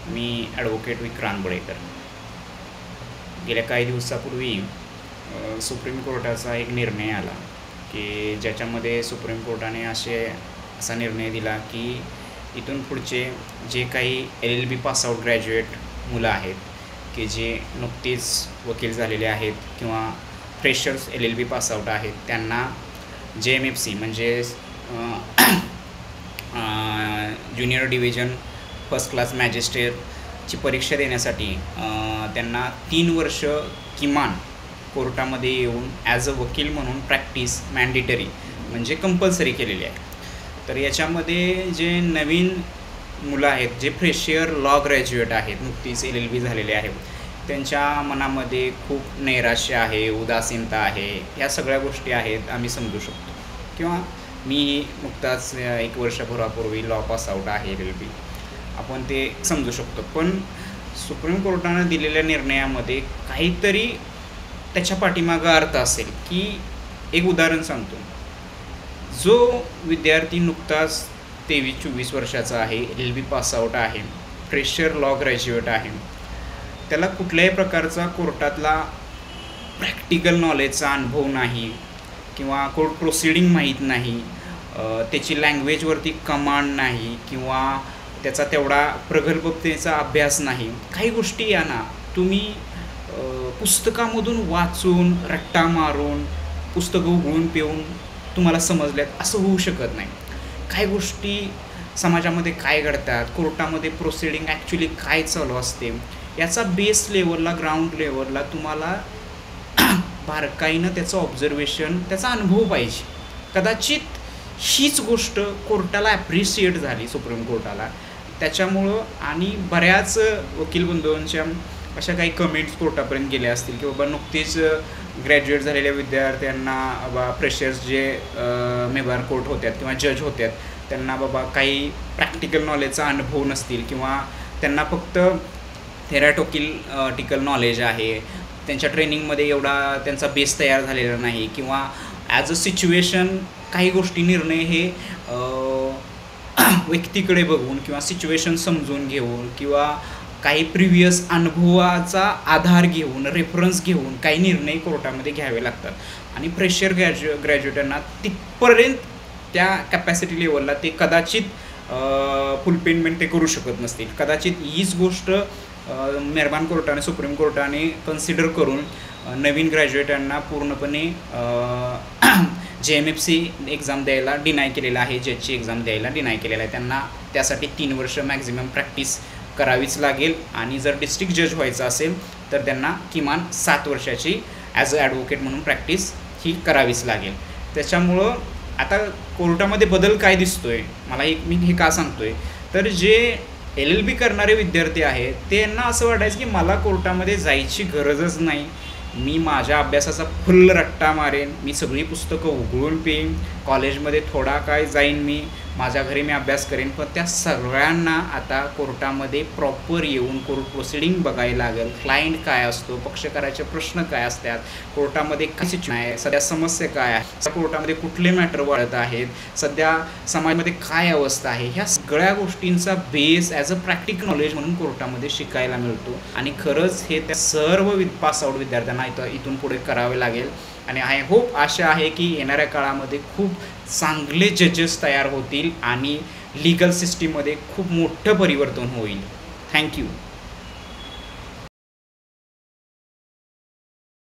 मी advocate Vikrant बळेकर. गेल्या काही दिवसापूर्वी सुप्रीम कोर्टाचा एक निर्णय आला की ज्याच्यामध्ये सुप्रीम कोर्टाने असा निर्णय दिला की इथून पुढचे जे काही LLB पासआउट ग्रॅज्युएट मुलं आहेत की जे नुकतेच वकील झालेले आहेत किंवा फ्रेशर्स LLB पासआउट आहेत, त्यांना JMFC म्हणजे ज्युनियर डिव्हिजन फर्स्ट क्लास मॅजिस्ट्रेटची परीक्षा देण्यासाठी त्यांना 3 वर्ष किमान कोर्टामध्ये येऊन ॲज अ वकील म्हणून प्रॅक्टिस मॅन्डेटरी म्हणजे कंपल्सरी केलेली आहे. तर याच्यामध्ये जे नवीन मुलं आहेत, जे फ्रेशर लॉ ग्रॅज्युएट आहेत, नुकतीच LLB झालेले आहेत, त्यांच्या मनामध्ये खूप नैराश्य आहे, उदासीनता आहे, या सगळ्या गोष्टी आहेत आम्ही समजू शकतो. किंवा मी नुकताच 1 वर्षभरापूर्वी लॉ पासआउट आहे LLB, आपण ते समजू शकतो. पण सुप्रीम कोर्टानं दिलेल्या निर्णयामध्ये काहीतरी त्याच्या पाठीमागं अर्थ असेल. की एक उदाहरण सांगतो, जो विद्यार्थी नुकताच 23-24 वर्षाचा आहे, LLB पासआउट आहे, फ्रेशर लॉ ग्रॅज्युएट आहे, त्याला कुठल्याही प्रकारचा कोर्टातला प्रॅक्टिकल नॉलेजचा अनुभव नाही किंवा कोर्ट प्रोसिडिंग माहीत नाही, त्याची लँग्वेजवरती कमांड नाही किंवा त्याचा तेवढा प्रगल्भतेचा अभ्यास नाही. काही गोष्टी या ना तुम्ही पुस्तकामधून वाचून, रट्टा मारून, पुस्तकं उघडून पिऊन तुम्हाला समजल्यात असं होऊ शकत नाही. काही गोष्टी समाजामध्ये काय घडतात, कोर्टामध्ये प्रोसिडिंग ॲक्च्युली काय चालू असते, याचा बेस लेवलला, ग्राउंड लेवलला तुम्हाला बारकाईनं त्याचं ऑब्झर्वेशन, त्याचा अनुभव पाहिजे. कदाचित हीच गोष्ट कोर्टाला ॲप्रिशिएट झाली, सुप्रीम कोर्टाला. त्याच्यामुळं आणि बऱ्याच वकील बंधूंच्या अशा काही कमेंट्स कोर्टापर्यंत गेल्या असतील की बाबा नुकतेच ग्रॅज्युएट झालेल्या विद्यार्थ्यांना बाबा फ्रेशर्स जे मेंबर कोर्ट होत्यात किंवा जज होत्यात, त्यांना बाबा काही प्रॅक्टिकल नॉलेजचा अनुभव नसतील किंवा त्यांना फक्त थेरॅटिकल नॉलेज आहे, त्यांच्या ट्रेनिंगमध्ये एवढा त्यांचा बेस तयार झालेला नाही किंवा ॲज अ सिच्युएशन काही गोष्टी निर्णय हे व्यक्तीकडे बघून किंवा सिच्युएशन समजून घेऊन किंवा काही प्रिव्हियस अनुभवाचा आधार घेऊन, रेफरन्स घेऊन काही निर्णय कोर्टामध्ये घ्यावे लागतात. आणि फ्रेशर ग्रॅज्युएटांना तिथपर्यंत त्या कॅपॅसिटी लेवलला ते कदाचित फुल पेमेंट ते करू शकत नसतील. कदाचित हीच गोष्ट मेहरबान कोर्टाने, सुप्रीम कोर्टाने कन्सिडर करून नवीन ग्रॅज्युएटांना पूर्णपणे JMFC एक्झाम द्यायला डिनाय केलेला आहे, जजची एक्झाम द्यायला डिनाय केलेला आहे. त्यांना त्यासाठी 3 वर्ष मॅक्झिमम प्रॅक्टिस करावीच लागेल आणि जर डिस्ट्रिक्ट जज व्हायचं असेल तर त्यांना किमान 7 वर्षाची ॲज अ ॲडव्होकेट म्हणून प्रॅक्टिस ही करावीच लागेल. त्याच्यामुळं आता कोर्टामध्ये बदल काय दिसतो आहे मला, मी हे का सांगतो आहे, तर जे LLB करणारे विद्यार्थी आहेत त्यांना असं वाटायचं की मला कोर्टामध्ये जायची गरजच नाही, मी माझ्या अभ्यासाचा फुल रट्टा मारेन, मी सगळी पुस्तकं उघडून पेईन, कॉलेजमध्ये थोडा काय जाईन, मी माझ्या घरी मी अभ्यास करेन. पण त्या सगळ्यांना आता कोर्टामध्ये प्रॉपर येऊन कोर्ट प्रोसिडिंग बघायला लागेल. क्लायंट काय असतो, पक्षकाराचे प्रश्न काय असतात, कोर्टामध्ये काय सिच्युएशन आहे, सध्या समस्या काय आहे, कोर्टामध्ये कुठले मॅटर वाढत आहेत, सध्या समाजामध्ये काय अवस्था आहे, ह्या सगळ्या गोष्टींचा base as a practical knowledge म्हणून कोर्टामध्ये शिकायला मिळतो. आणि खरंच हे त्या सर्व पासआउट विद्यार्थ्यांना इथून पुढे करावे लागेल. आणि आय होप, आशा आहे की येणाऱ्या काळामध्ये खूप चांगले जजेस तयार होतील आणि लीगल सिस्टीममध्ये खूप मोठं परिवर्तन होईल. थँक्यू.